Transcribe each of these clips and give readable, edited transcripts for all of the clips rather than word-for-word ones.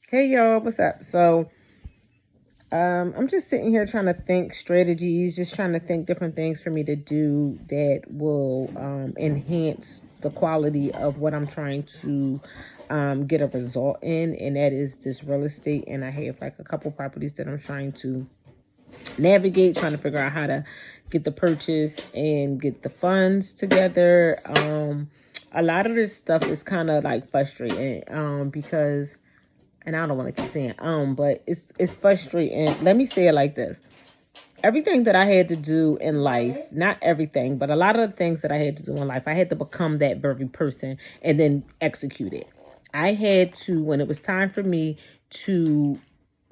Hey y'all, what's up? I'm just sitting here trying to think strategies, just trying to think different things for me to do that will enhance the quality of what I'm trying to get a result in, and that is this real estate. And I have like a couple properties that I'm trying to navigate, trying to figure out how to get the purchase and get the funds together. A lot of this stuff is kind of like frustrating because, and I don't want to keep saying but it's frustrating. Let me say it like this. Everything that I had to do in life, not everything, but a lot of the things that I had to do in life, I had to become that very person and then execute it. I had to, when it was time for me to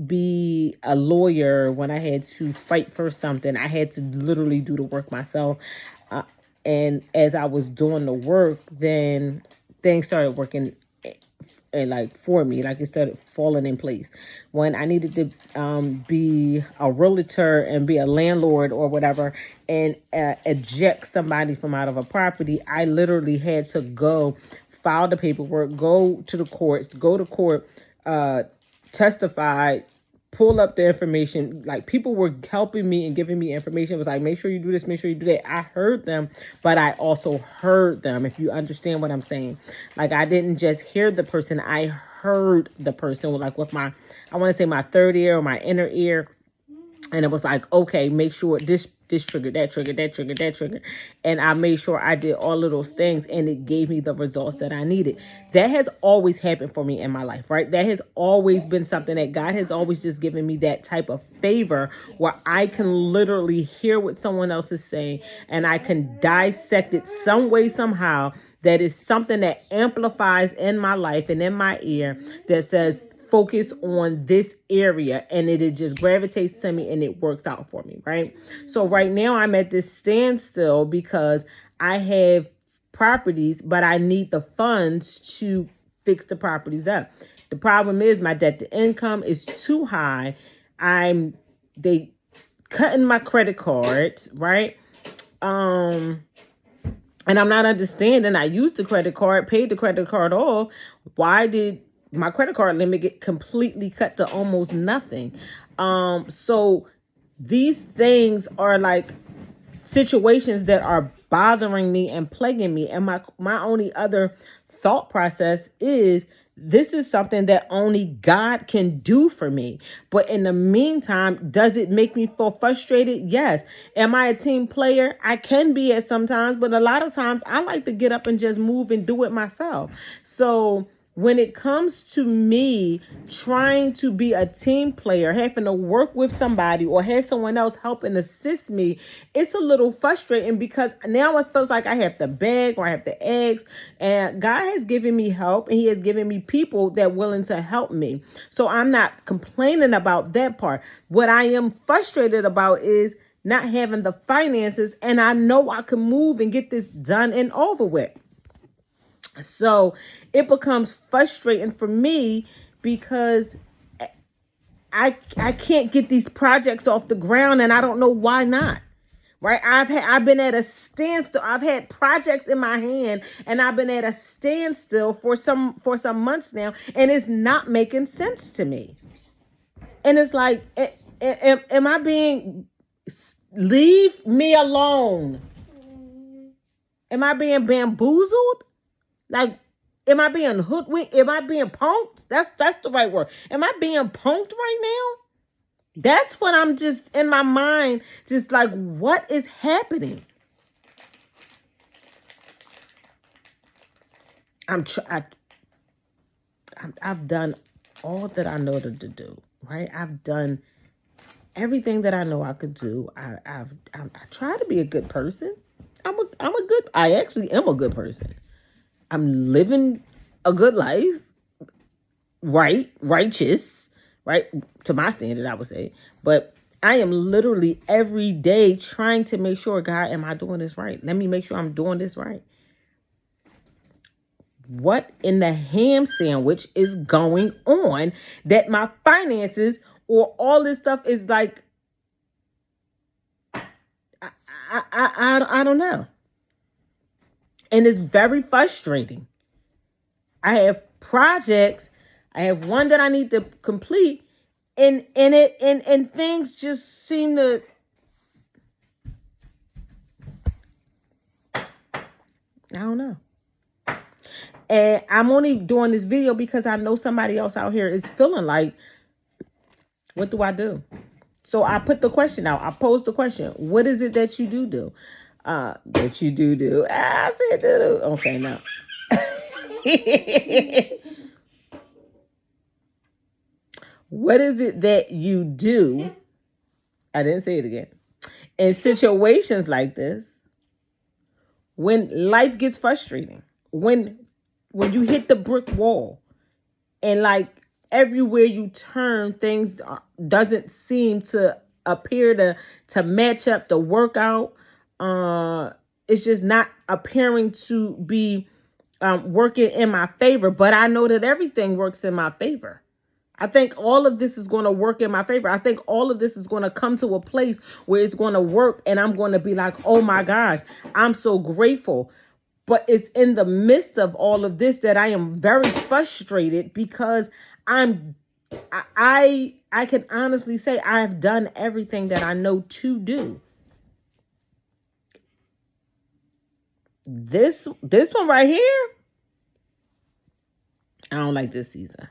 be a lawyer, when I had to fight for something, I had to literally do the work myself. Uh, and as I was doing the work, then things started working and like for me, like it started falling in place. When I needed to be a realtor and be a landlord or whatever, and eject somebody from out of a property, I literally had to go file the paperwork, go to the courts, go to court, testify, pull up the information. Like, people were helping me and giving me information. It was like, make sure you do this, make sure you do that. I heard them, but I also heard them, if you understand what I'm saying. Like, I didn't just hear the person, I heard the person, like with my, I want to say my third ear or my inner ear. And it was like, okay, make sure this trigger, that trigger, that trigger, that trigger. And I made sure I did all of those things, and it gave me the results that I needed. That has always happened for me in my life, right? That has always been something that God has always just given me, that type of favor where I can literally hear what someone else is saying and I can dissect it some way, somehow. That is something that amplifies in my life and in my ear that says, focus on this area, and it just gravitates to me and it works out for me, right? So right now I'm at this standstill because I have properties, but I need the funds to fix the properties up. The problem is my debt to income is too high. They cutting my credit cards, right? And I'm not understanding. I used the credit card, paid the credit card off. Why did my credit card limit get completely cut to almost nothing? So these things are like situations that are bothering me and plaguing me. And my only other thought process is, this is something that only God can do for me. But in the meantime, does it make me feel frustrated? Yes. Am I a team player? I can be at sometimes, but a lot of times I like to get up and just move and do it myself. So when it comes to me trying to be a team player, having to work with somebody or have someone else help and assist me, it's a little frustrating because now it feels like I have to beg or I have to ask. And God has given me help, and He has given me people that are willing to help me. So I'm not complaining about that part. What I am frustrated about is not having the finances, and I know I can move and get this done and over with. So it becomes frustrating for me because I can't get these projects off the ground, and I don't know why not. Right? I've been at a standstill. I've had projects in my hand, and I've been at a standstill for some months now, and it's not making sense to me. And it's like, am I being, leave me alone? Am I being bamboozled? Like, am I being hoodwinked? Am I being punked? That's the right word. Am I being punked right now? That's what I'm just in my mind, just like, what is happening? I've done all that I know to do, right? I've done everything that I know I could do. I try to be a good person. I actually am a good person. I'm living a good life, righteous, right? To my standard, I would say. But I am literally every day trying to make sure, God, am I doing this right? Let me make sure I'm doing this right. What in the ham sandwich is going on that my finances or all this stuff is like, I don't know. And it's very frustrating. I have projects. I have one that I need to complete, and things just seem to, I don't know. And I'm only doing this video because I know somebody else out here is feeling like, what do I do? So I put the question out. I posed the question. What is it that you do? That you do. I said do. Okay, no. What is it that you do? I didn't say it again. In situations like this, when life gets frustrating, when you hit the brick wall, and like everywhere you turn, things doesn't seem to appear to match up, to work out. It's just not appearing to be working in my favor. But I know that everything works in my favor. I think all of this is going to work in my favor. I think all of this is going to come to a place where it's going to work, and I'm going to be like, oh my gosh, I'm so grateful. But it's in the midst of all of this that I am very frustrated, because I can honestly say I have done everything that I know to do. This one right here, I don't like this season.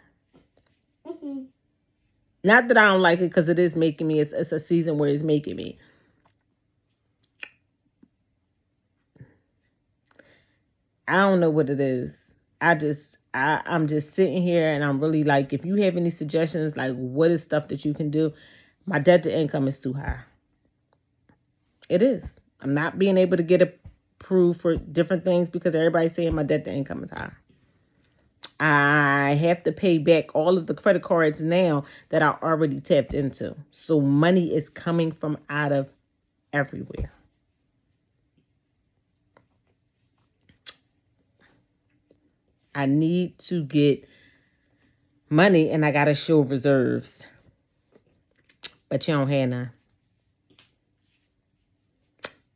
Not that I don't like it, because it is making me, it's a season where it's making me. I don't know what it is. I'm just sitting here, and I'm really like, if you have any suggestions, like what is stuff that you can do? My debt to income is too high. It is. I'm not being able to get approved for different things because everybody's saying my debt to income is high. I have to pay back all of the credit cards now that I already tapped into. So money is coming from out of everywhere. I need to get money, and I got to show reserves. But you don't have none.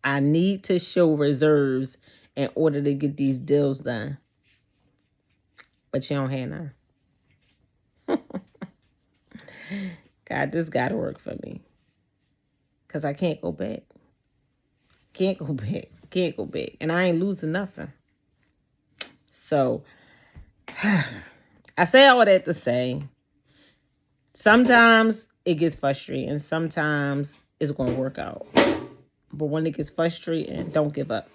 I need to show reserves in order to get these deals done. But you don't have none. God, this got to work for me. Because I can't go back. Can't go back. Can't go back. And I ain't losing nothing. So, I say all that to say, sometimes it gets frustrating, and sometimes it's going to work out. But when it gets frustrating, don't give up.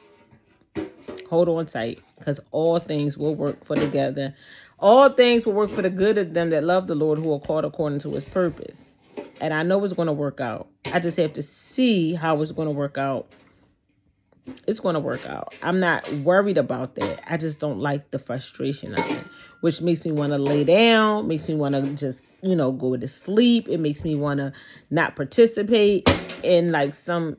Hold on tight, because all things will work for together. All things will work for the good of them that love the Lord, who are called according to his purpose. And I know it's going to work out. I just have to see how it's going to work out. It's going to work out. I'm not worried about that. I just don't like the frustration of it, which makes me want to lay down, makes me want to just, go to sleep. It makes me want to not participate in like some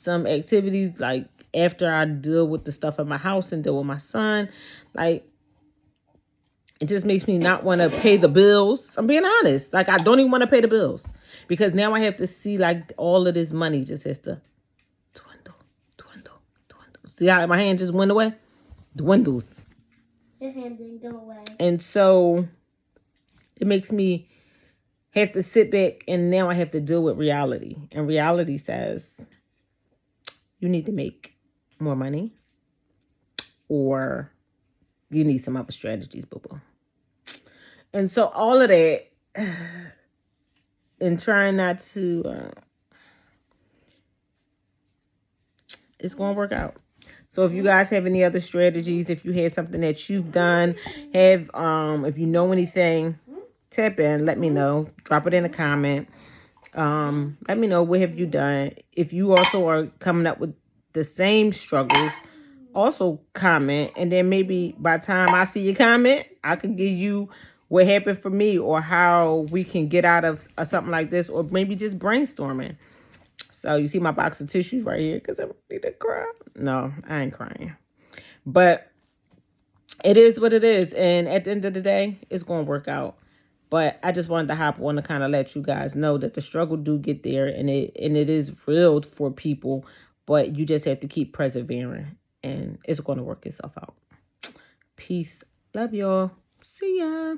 activities, like after I deal with the stuff in my house and deal with my son. Like, it just makes me not want to pay the bills. I'm being honest. Like, I don't even want to pay the bills, because now I have to see like all of this money just has to dwindle. See how my hand just went away? Dwindles. Your hand didn't go away. And so it makes me have to sit back, and now I have to deal with reality. And reality says, you need to make more money, or you need some other strategies, boo-boo. And so all of that, and trying not to, it's going to work out. So if you guys have any other strategies, if you have something that you've done, if you know anything, tap in, let me know. Drop it in a comment. Let me know, what have you done? If you also are coming up with the same struggles, also comment. And then maybe by the time I see your comment, I can give you what happened for me, or how we can get out of something like this, or maybe just brainstorming. So you see my box of tissues right here, because I'm ready to cry. No, I ain't crying. But it is what it is. And at the end of the day, it's going to work out. But I just wanted to hop on to kind of let you guys know that the struggle do get there, and it is real for people. But you just have to keep persevering, and it's going to work itself out. Peace. Love y'all. See ya.